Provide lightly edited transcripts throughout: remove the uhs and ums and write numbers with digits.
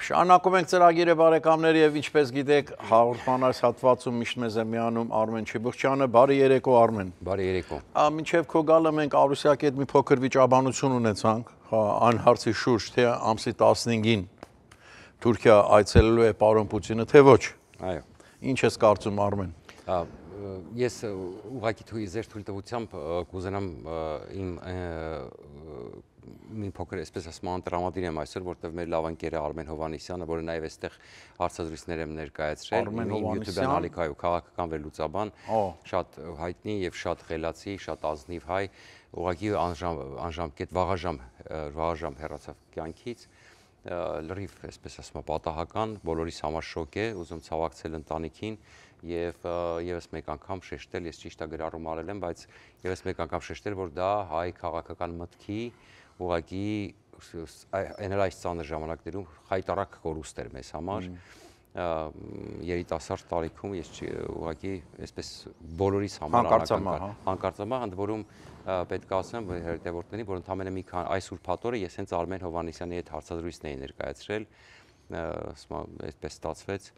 Շարունակում ենք ծրագիրը բարեկամներ եւ ինչպես գիտեք, հաղորդման այս հատվածում միշտ մեզ է միանում Արմեն Չիբուխչյանը, բարի երեկո Արմեն։ Բարի երեկո։ Մինչեւ քո գալը մենք Արուսյակի հետ մի փոքր վիճաբանություն ունեցանք, այն հարցի շուրջ, թե ամսի 15-ին Թուրքիա այցելելու է պարոն Պուտինը, թե ոչ։ Այո։ Ինչ ես կարծում Արմեն։ Ես ուղղակի ձեր թույլտվությամբ կուզենամ իմ մի փոքր այսպես ասեմ անդրամադիր եմ այսօր, որտեղ մեր լավ ընկերը Արմեն Հովհաննիսյանը, որը նաև այստեղ հարցազրույցներ եմ ներկայացրել, իմ YouTube-յան ալիքայով քաղաքական վերլուծաբան, շատ հայտնի եւ շատ խելացի, շատ ազնիվ հայ, ուղղակի անժամկետ վաղաժամ հեռացավ կյանքից, լրիվ այսպես ասեմ պատահական, բոլորիս համար շոկ է, ուզում ցավակցել ընտանիքին եւ եւս մեկ անգամ շեշտել, ես ճիշտ է գրառում արել եմ, բայց եւս մեկ անգամ շեշտել, որ դա հայ քաղաքական մտքի ուղղակի այս ծանր ժամանակներում խայտարակ կորուստ էր մեզ համար երիտասարդ տարիքում ես ուղղակի այսպես բոլորիս համար հանկարծամահ ընդ որում պետք է ասեմ հետևորդներին, որ ընդամենը մի քանի այս ուրբաթ-օրը ես հենց Արմեն Հովհաննիսյանի հետ հարցազրույցն էի ներկայացրել, այսպես ստացվեց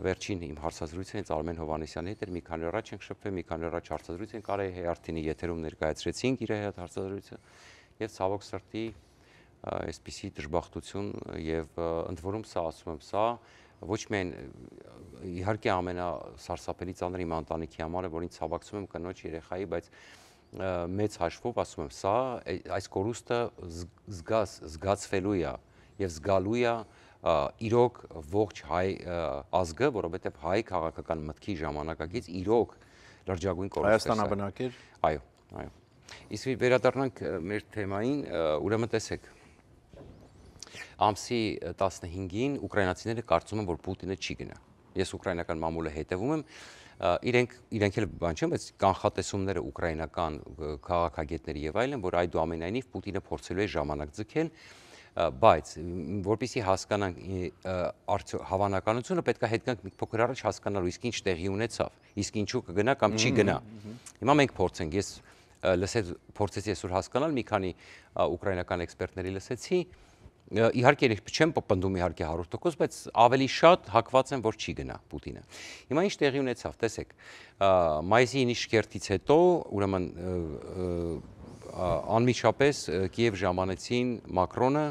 վերջին իմ հարցազրույցը հենց Արմեն Հովհաննիսյանի հետ էր, մի քանի օր առաջ ենք շփվել, մի քանի օր առաջ հարցազրույց ենք արել, Հայ-Արդինի եթերում ներկայացրեցինք իր հետ հարցազրույցը եւ ցավոք սրտի այսպիսի դժբախտություն եւ ընդ որում սա ասում եմ, սա ոչ միայն իհարկե ամենասարսափելի ծանր իմ ընտանիքի համար է, որին ցավակցում եմ կնոջ երեխայի, բայց մեծ հաշվով ասում եմ, սա այս կորուստը զգացվելու է եւ զգալու է իրոք ողջ հայ ազգը, որովհետեւ հայ քաղաքական մտքի ժամանակակից իրոք լրջագույն կորուստ է։ Հայաստանաբնակ էր։ Այո, այո։ Իսկ վերադառնանք մեր թեմային, ուրեմն տեսեք, ամսի 15-ին ուկրաինացիները կարծում են, որ Պուտինը չի գնա։ Ես ուկրաինական մամուլը հետևում եմ, իրենք էլ բան չեն, բայց կանխատեսումները ուկրաինական քաղաքագետների եւ այլն, որ այդուամենայնիվ Պուտինը փորձելու է ժամանակ ձգել, բայց որպեսզի հասկանանք հավանականությունը, պետք է հետ գանք մի փոքր առաջ հասկանալու, իսկ ինչ տեղի ունեցավ, իսկ ինչու կգնա կամ չի գնա։ Հիմա մենք փորձենք, ես փորձեցի այսօր հասկանալ, մի քանի ուկրաինական էքսպերտների լսեցի, իհարկե չեմ պնդում իհարկե 100%, բայց ավելի շատ հակված եմ, որ չի գնա Պուտինը։ Հիմա ինչ տեղի ունեցավ, տեսեք, մայիսի 9-ի շքերթից հետո, ուրեմն անմիջապես Կիև ժամանեցին Մակրոնը,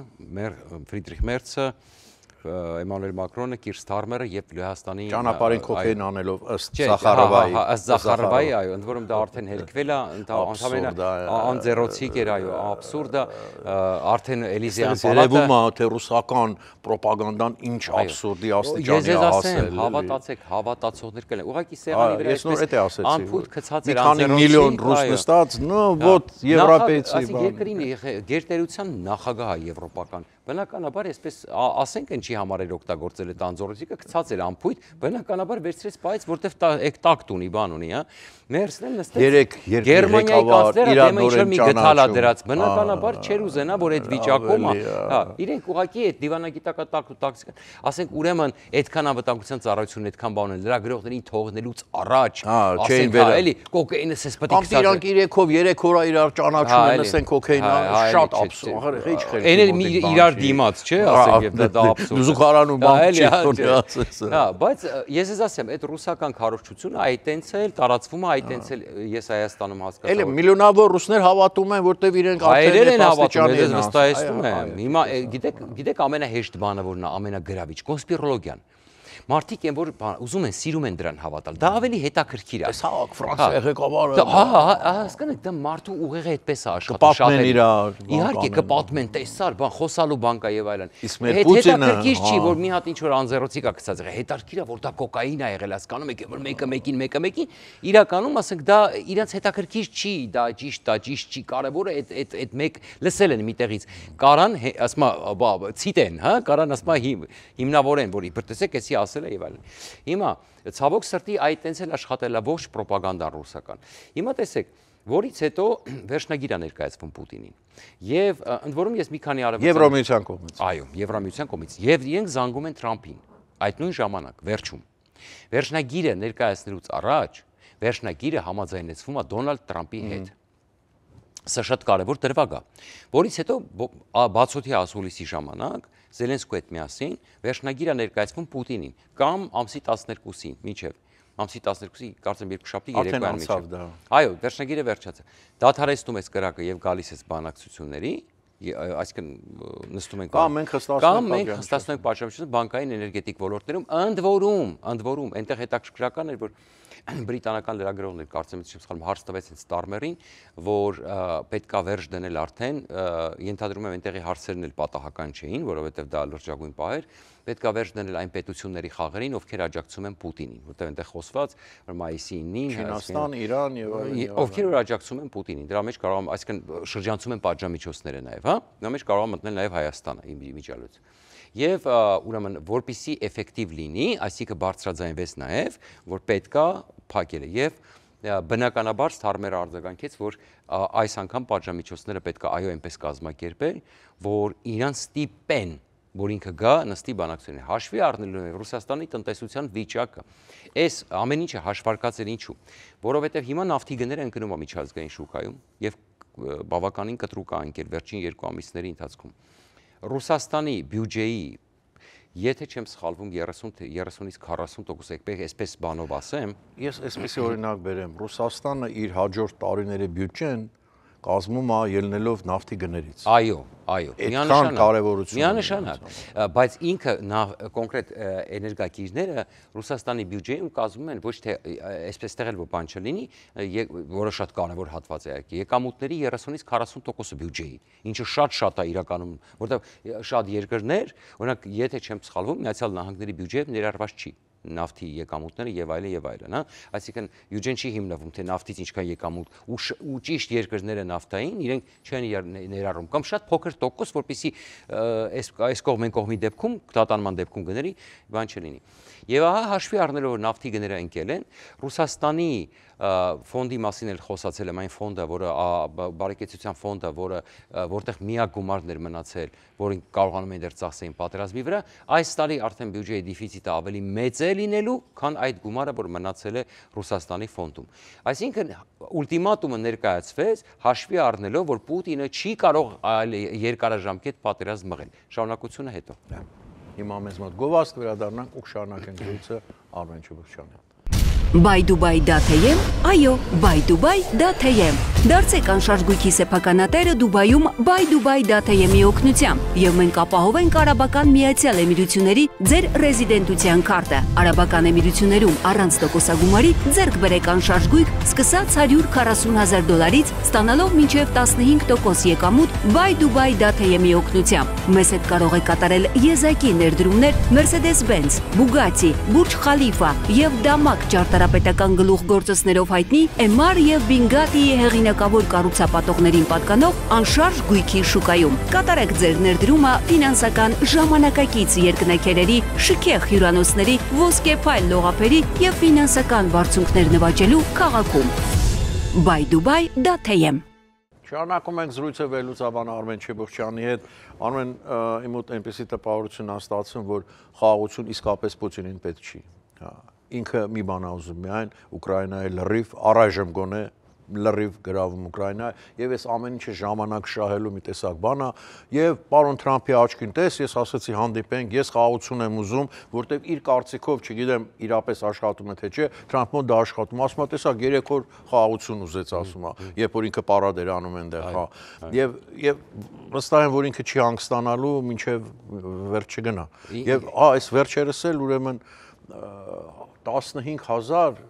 Ֆրիդրիխ Մերցը, Էմանուել Մակրոնը, Կիր Սթարմերը եւ Լեհաստանի ճանապարհին կոկեին անելով ըստ Զախարովայի, ըստ Զախարովայի, այո, ընդ որում դա արդեն հերկվել է, ընդհանրապես անձեռոցիկ էր, այո, աբսուրդ է, արդեն Էլիզեյան պալատը երևում է թե ռուսական ռոպագանդան ինչ աբսուրդի աստիճանի է հասել։ Հավատացեք, հավատացողներ կլինեն։ Ուղղակի սեղանի վրա ես նոր էդ է ասեցի, անփույթ գցած էր անձեռոցիկ, մի քանի միլիոն ռուս նստած, вот եվրոպեացի բան։ Այսինքն երկրին գերտերության նախագահ է եվրոպական։ Բնականաբար այսպես ասենք ինչի համար էր օգտագործել այդ անձեռոցիկը, գցած էր անփույթ, բնականաբար վերցրեց պայծ, որտեվ տակտ ունի, բան ունի, հա։ Մերսն էլ նստեց Գերմանիայի կանցլերը դեմը ինչ-որ մի գտալա դրած, բնականաբար չեր ուզենա, որ այդ վիճակում, հա, իրենք ուղղակի այդ դիվանագիտական ասենք ուրեմն այդքան անվտանգության ծառայությունն այդքան բան են լրագրողներին թողնելուց առաջ, ասենք հա, էլի կոկեինը սես պետք է գցած։ Իրանք 3 օր իրար ճանաչում են, ասենք կոկեինը շատ աբսուրդ, ինչ խելքի։ Էն էլ իրար դիմաց, չէ, ասենք եւ դա աբսուրդ։ Զուգարանում բան չի ասես։ Հա, բայց ես ասեմ, այդ ռուսական քարոզչությունը այտենց էլ տարածվում է, այտենց էլ ես Հայաստանում հասկացա։ Էլի միլիոնավոր ռուսներ հավատում են, որտեվ իրենք արդեն են հավատում, ես վստահեցնում եմ։ Հիմա գիտեք ամենահեշտ բանը որն է, ամենագրավիչ կոնսպիրոլոգիան։ Մարդիկ են, որ ուզում են, սիրում են դրան հավատալ։ Դա ավելի հետաքրքիր է։ Այս Ֆրանսիայի ղեկավարը։ Հասկանեք, դա մարդու ուղեղը այդպես է աշխատում, շատ իհարկե կպատմեն, տեսար, բան խոսալու բան կա եւ այլն։ Իսկ մեր Պուտինը հետաքրքիր չի, որ մի հատ ինչ որ անձեռոցիկ է գցած եղել։ Հետաքրքիր է, որ դա կոկաին է եղել, հասկանում եք, որ մեկը, իրականում ասենք դա իրաց հետաքրքիր չի, դա ճիշտ չի, կարևորը այդ մեկ լսել են միտեղից։ Կարան, ասма, ցիտեն, հա, կարան ասма հիմնավորեն, որ իբր տեսեք, էսի ասել է եւ այլն։ Հիմա ցավոք սրտի այդ տենց էլ աշխատել է ողջ ռոպագանդան ռուսական։ Հիմա տեսեք, որից հետո վերջնագիր է ներկայացվում Պուտինին։ Եվ ընդ որում ես մի քանի արևելյան Եվրամիության կողմից։ Այո, Եվրամիության կողմից։ Եվ իրենք զանգում են Թրամփին։ Այդ նույն ժամանակ վերջում։ Վերջնագիրը ներկայացնելուց առաջ վերջնագիրը համաձայնեցվում է Դոնալդ Թրամփի հետ։ Սա շատ կարևոր դրվագ է, որից հետո բացօթյա ասուլիսի ժամանակ Զելենսկու հետ միասին վերջնագիր է ներկայացվում Պուտինին կամ ամսի 12-ին մինչև ամսի 12-ի կարծեմ երկուշաբթի երեկոյան մինչև։ Այո, վերջնագիրը վերջացել։ Դադարեցնում ես կրակը եւ գալիս ես բանակցությունների, այսինքն նստում ենք կամ մենք խստացնում ենք պատժամիջոցը բանկային էներգետիկ ոլորտներում, ընդ որում այնտեղ հետաքրքրական էր, որ բրիտանական լրագրողներ կարծեմ չեմ սխալվում հարց տվեց հենց Ստարմերին, որ պետքա վերջ դնել արդեն, ենթադրում եմ այնտեղի հարցերն էլ պատահական չէին, որովհետև դա լրջագույն պահ էր, պետքա վերջ դնել այն պետությունների խաղերին, ովքեր աջակցում են Պուտինին, որտեղ այնտեղ խոսված, որ մայիսի 9-ին Չինաստան, Իրան եւ այլն, ովքեր որ աջակցում են Պուտինին, դրա մեջ կարող եմ, այսինքն շրջանցում են պատժամիջոցները նաեւ, հա, դրա մեջ կարող եմ մտնել նաեւ Հայաստանը իմիջիալոց։ Եվ ուրեմն որպեսզի էֆեկտիվ լինի, այսինքն բարձրաձայնվեց նաեւ, որ պետքա փակել է եւ բնականաբար Ստարմերը արձագանքեց, որ այս անգամ պատժամիջոցները պետքա այո այնպես կազմակերպել, որ իրան ստիպեն, որ ինքը գա նստի բանակցությունների հաշվի առնելու Ռուսաստանի տնտեսության վիճակը։ Այս ամեն ինչը հաշվարկած էր ինչու, որովհետև հիմա նավթի գները ընկնում է միջազգային շուկայում եւ բավականին կտրուկ է ընկել վերջին 2 ամիսների ընթացքում։ Ռուսաստանի բյուջեի եթե չեմ սխալվում 30-ից 40% այսպես բանով ասեմ, ես այսպեսի օրինակ բերեմ, Ռուսաստանը իր հաջորդ տարիների բյուջեն կազմում է ելնելով նավթի գներից։ Այո, Այդքան կարևորություն։ Միանշանակ, բայց ինքը կոնկրետ էներգակիրները Ռուսաստանի բյուջեում կազմում են ոչ թե այսպես տեղել որ բան չլինի, որը շատ կարևոր հատված է եկամուտների 30-ից 40% բյուջեի, ինչը շատ է իրականում, որտեղ շատ երկրներ, օրինակ, եթե չեմ սխալվում, Միացյալ Նահանգների բյուջեը ներառված չի նավթի եկամուտները եւ այլն, հա, այսինքն բյուջեն չի հիմնվում թե նավթից ինչքան եկամուտ ու ճիշտ երկրները նավթային իրենք չեն ներառում կամ շատ փոքր տոկոս, որպեսզի այս կողմեն կողմի դեպքում դատանման դեպքում գների բան չլինի։ Եվ ահա հաշվի առնելով որ նավթի գները ընկել են, Ռուսաստանի ֆոնդի մասին էլ խոսացել եմ, այն ֆոնդը, որը բարեկեցության ֆոնդը, որտեղ միակ գումարն էր մնացել, որին կարողանում են դեռ ծախսեին պատերազմի վրա, այս տարի արդեն բյուջեի դեֆիցիտը ավելի մեծ է լինելու, քան այդ գումարը, որ մնացել է Ռուսաստանի ֆոնդում։ Այսինքն ուլտիմատումը ներկայացվեց հաշվի առնելով, որ Պուտինը չի կարող այլ երկարաժամկետ պատերազմ մղել։ Շարունակությունը հետո։ Հիմա մեզ մոտ գովազդ վերադառնանք ու շարունակենք զրույցը Արմեն Չուբուշյանի հետ։ Բայդուբայ դաթեյեմ, այո, Բայդուբայ դաթեյեմ։ Դարձեք անշարժ գույքի սեփականատերը Դուբայում Բայդուբայ դաթեյեմի օգնությամբ եւ մենք ապահովենք Արաբական Միացյալ Էմիրությունների ձեր ռեզիդենտության քարտը։ Արաբական Էմիրություններում առանց տոկոսագումարի ձեռք բերեք անշարժ գույք սկսած $140,000-ից, ստանալով մինչև 15% եկամուտ Բայդուբայ դաթեյեմի օգնությամբ։ Մեզ հետ կարող եք կատարել եզակի ներդրումներ Mercedes-Benz, Bugatti, Burj Khalifa եւ Դամակ ճարտարապետական գլուխ գործոցներով հայտնի Emar եւ Bingatti-ի հեղինակավոր կառուցապատողներին պատկանող անշարժ գույքի շուկայում։ Կատարեք ձեր ներդրումը ֆինանսական ժամանակակից երկնաքերերի, շքեղ հյուրանոցների, ոսկեփայլ լողափերի եւ ֆինանսական բարձունքներ նվաճելու քաղաքում։ Բայդուբայ դաթեյեմ։ Շարունակում ենք զրույցը վերլուծաբան Արմեն Չեբուխչյանի հետ։ Արմեն, իմ մոտ այնպեսի տպավորություն է ստացվում, որ խաղաղություն իսկապես Պուտինին պետք չի։ Ինքը մի բան է ուզում միայն Ուկրաինայի լրիվ առայժմ գոնե լրիվ գրավում Ուկրաինա եւ այս ամեն ինչը ժամանակ շահելու մի տեսակ բան է եւ պարոն Թրամփի աչքին տես ես ասացի հանդիպենք ես խաղաղություն եմ ուզում որտեւ իր կարծիքով չգիտեմ իրապես աշխատում է թե չէ Թրամփը դա աշխատում ասում է տեսակ 3 օր խաղաղություն ուզեց ասում է երբ որ ինքը պարադեր անում այնտեղ հա եւ վստահ եմ որ ինքը չի հանգստանալու մինչեւ վերջ չգնա եւ այս վերջերս էլ ուրեմն 15,000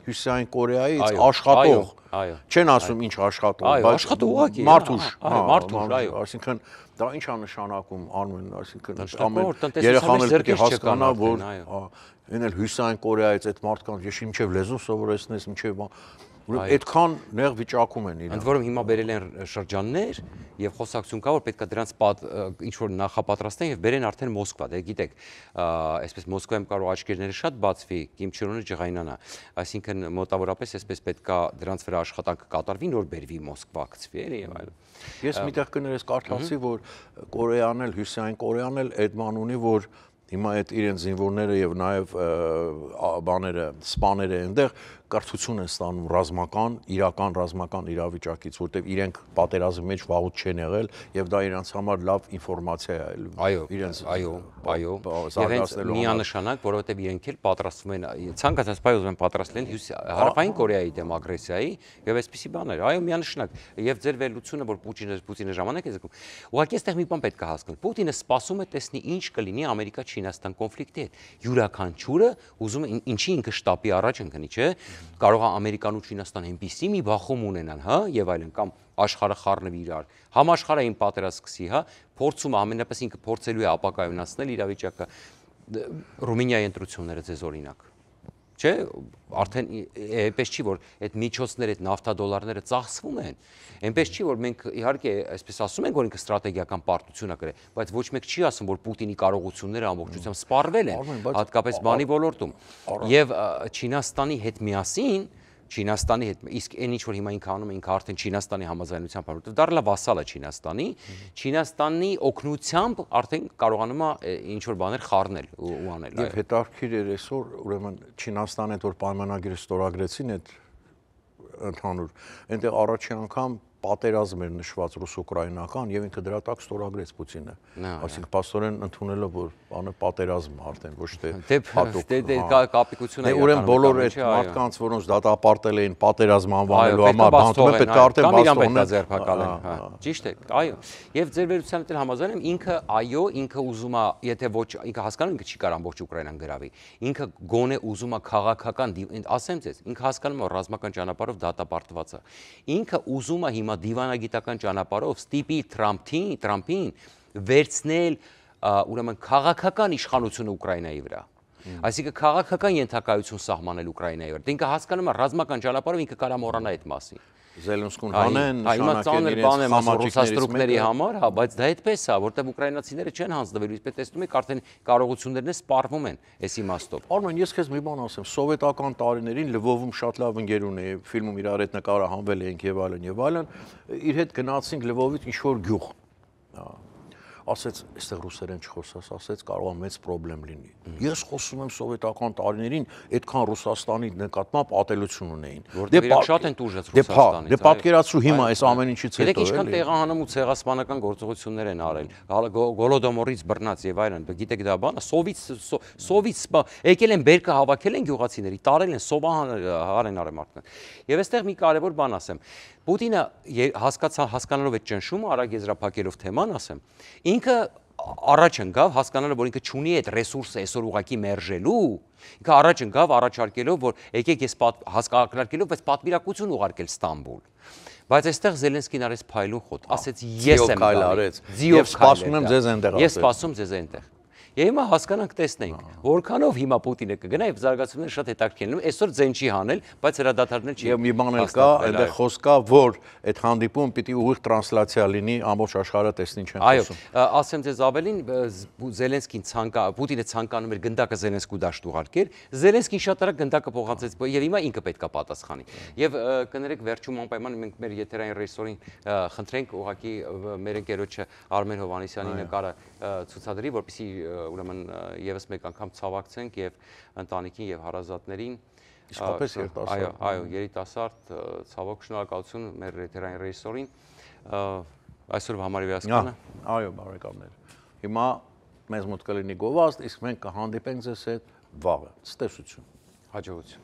Հյուսիսային Կորեայից աշխատող չեն ասում ինչ աշխատող, բայց մարդուժ, այո, այսինքն դա ինչ է նշանակում Արմեն, այսինքն երեխան էլ պետք է հասկանա, որ այն էլ Հյուսիսային Կորեայից այդ մարդկանց ես ինչև լեզուն սովորեցնես, ինչև այդքան նեղ վիճակում են իրեն։ Ընդ որում հիմա բերել են շրջաններ եւ խոսակցություն կա որ պետքա դրանց ինչ որ նախապատրաստեն եւ բերեն արդեն Մոսկվա, դե գիտեք, այսպես Մոսկվայում կարող աչքերները շատ բացվի, Կիմ Չեն Ընը ջղայնանա, այսինքն մոտավորապես այսպես պետքա դրանց վրա աշխատանք կատարվի, նոր բերվի Մոսկվա գցվի էլի եւ այլն։ Ես միտեղ կներես կարդացի որ Կորեան էլ Հյուսիսային Կորեան էլ այդ ման ունի որ Հիմա այդ իրենց զինվորները եւ նաեւ բաները, սպաները այնտեղ կրթություն են ստանում ռազմական, իրական ռազմական իրավիճակից, որտեղ իրենք պատերազմի մեջ վաղուց չեն եղել եւ դա իրենց համար լավ ինֆորմացիա է իրենց այո եւ հենց միանշանակ, որովհետեւ իրենք էլ պատրաստվում են ցանկացած բայ ուզում են պատրաստել են հարավային Կորեայի դեմ ագրեսիայի եւ այսպիսի բաներ, այո միանշանակ եւ ձեր վերլուծությունը, որ Պուտինը ժամանակ է զգում, ուղղակի այստեղ մի բան պետք է հասկանալ, Պուտինը սպասում է տեսնի ինչ կլինի Ամերիկա-Չինաստան կոնֆլիկտի հետ, յուրաքանչյուրը ուզում է ինչի ինքը շտապի առաջ ընկնի, չէ՞, կարող է Ամերիկան ու Չինաստան այնպիսի մի բախում ունենան, հա, եւ այլն, կամ աշխարհը խառնվի իրար, համաշխարհային պատերազմ սկսի, հա, փորձում ամենապես ինքը փորձելու է ապակայունացնել իրավիճակը, Ռումինիայի ընտրությունները ձեզ օրինակ, չէ, արդեն այնպես չի, որ այդ միջոցները, այդ նավթադոլարները ծախսվում են, այնպես չի, որ մենք իհարկե այսպես ասում ենք, որ ինքը ստրատեգիական պարտություն է կրել, բայց ոչ մեկ չի ասում, որ Պուտինի կարողությունները ամբողջությամբ սպառվել են, հատկապես բանի ոլորտում, եւ Չինաստանի հետ միասին Չինաստանի հետ, իսկ այն ինչ որ հիմա ինքը անում է, ինքը արդեն Չինաստանի համաձայնությամբ որովհետև դառնա վասալ է Չինաստանի, Չինաստանի օգնությամբ արդեն կարողանում է ինչ որ բաներ խառնել ու անել։ Եվ հետաքրքիր էր այսօր, ուրեմն Չինաստանը այդ որ պայմանագիրը ստորագրեցին այդ ընդհանուր, այնտեղ առաջի անգամ պատերազմ էր նշված ռուս-ուկրաինական եւ ինքը դրա տակ ստորագրեց Պուտինը։ Այսինքն պաստորեն ընդունելով որ բանը պատերազմ արդեն ոչ թե կապիկություն է։ Ուրեմն բոլոր այդ մարդկանց, որոնց դատապարտել էին պատերազմ անվանելու համար, բանտում են պետք է արդեն բաստողեն ձերբակալեն, հա։ Ճիշտ է, այո։ Եվ ձեր վերլուծության հետ համաձայն եմ, ինքը այո, ինքը ուզում է, եթե ոչ, ինքը հասկանում ինքը չի կարող ամբողջ Ուկրաինան գրավի։ Ինքը գոնե ուզում է քաղաքական, ասեմ ձեզ, ինքը հասկանում է ռազմական ճանապարհով դատապարտված է։ Ինքը ուզում է հիմա դիվանագիտական ճանապարհով ստիպի Թրամփին վերցնել ուրեմն քաղաքական իշխանությունը Ուկրաինայի վրա։ Այսինքն քաղաքական ենթակայություն սահմանել Ուկրաինայի վրա։ Ինքը հասկանում է ռազմական ճանապարհով ինքը կարող մոռանա այդ մասին։ Զելենսկուն հանեն, նշանակեն իրենց ռուսաստրուկների համար, հա, բայց դա այդպես է, որտեղ ուկրաինացիները չեն հանձնվելու, իսկ տեսնում եք արդեն կարողություններն սպառվում են այս իմաստով։ Արմեն, ես քեզ մի բան ասեմ, սովետական տարիներին Լվովում շատ լավ ընկեր ունեի, ֆիլմում իրար հետ նկարահանվել էինք եւ այլն, իր հետ գնացինք Լվովից ինչ որ գյուղ։ Ասեց, այստեղ ռուսերեն չխոսես, ասեց կարող է մեծ խնդրեմ լինի։ Ես խոսում եմ սովետական տարիներին, այդքան Ռուսաստանի նկատմամբ ատելություն ունեին։ Որտեղ իրենք շատ են տուժած Ռուսաստանից։ Դե պատկերացրու հիմա այս ամեն ինչից հետո։ Գիտեք ինչքան տեղահանում ու ցեղասպանական գործողություններ են արել։ Գոլոդոմորից բռնած եւ այլն, գիտեք դա բանը, սովից եկել են բերքը հավաքել են գյուղացիների, տարել են սովահար են արել մարդկանց։ Եվ այստեղ մի կարևոր բան ասեմ։ Պուտինը հասկանալով այդ ճնշումը, արագ եզրափակելով թեման ասեմ, ինքը առաջ ընկավ հասկանալով, որ ինքը չունի այդ ռեսուրսը այսօր ուղակի մերժելու, ինքը առաջ ընկավ առաջարկելով, որ եկեք ես հասկացնարկելով, բայց պատվիրակություն ուղարկել Ստամբուլ։ Բայց այստեղ Զելենսկին արեց փայլուն խոտ, ասեց ես եմ գալիս, եւ սպասում եմ ձեզ այնտեղ։ Ես սպասում ձեզ այնտեղ։ Եվ հիմա հասկանանք տեսնենք, որքանով հիմա Պուտինը կգնա եւ զարգացումները շատ հետաքրքիր են։ Այսօր ձեն չի հանել, բայց հրադադարներ չի։ Եվ մի բան էլ կա, այնտեղ խոսք կա, որ այդ հանդիպում պիտի ուղիղ տրանսլացիա լինի, ամբողջ աշխարհը տեսնի ինչ են խոսում։ Այո, ասեմ ձեզ ավելին, Զելենսկին Պուտինը ցանկանում էր գնդակը Զելենսկու դաշտ ուղարկել, Զելենսկին շատ արագ գնդակը փոխանցեց եւ հիմա ինքը պետք է պատասխանի։ Եվ կներեք վերջում անպայման մենք մեր եթերային ռեժիսորին խնդրենք ուղղակի մեր ընկերոջը Արմեն Հովհաննիսյանի նկարը ցուցադրի, որպեսզի ուրեմն եւս մեկ անգամ ցավակցենք եւ ընտանիքին եւ հարազատներին իսկապես երիտասարդ այո երիտասարդ ցավոք շնորհակալություն մեր եթերային ռեժիսորին այսօրվա համարի վերահսկանը այո բարեկամներ հիմա մեզ մոտ կլինի գովազդ իսկ մենք կհանդիպենք ձեզ հետ վաղը ցտեսություն հաջողություն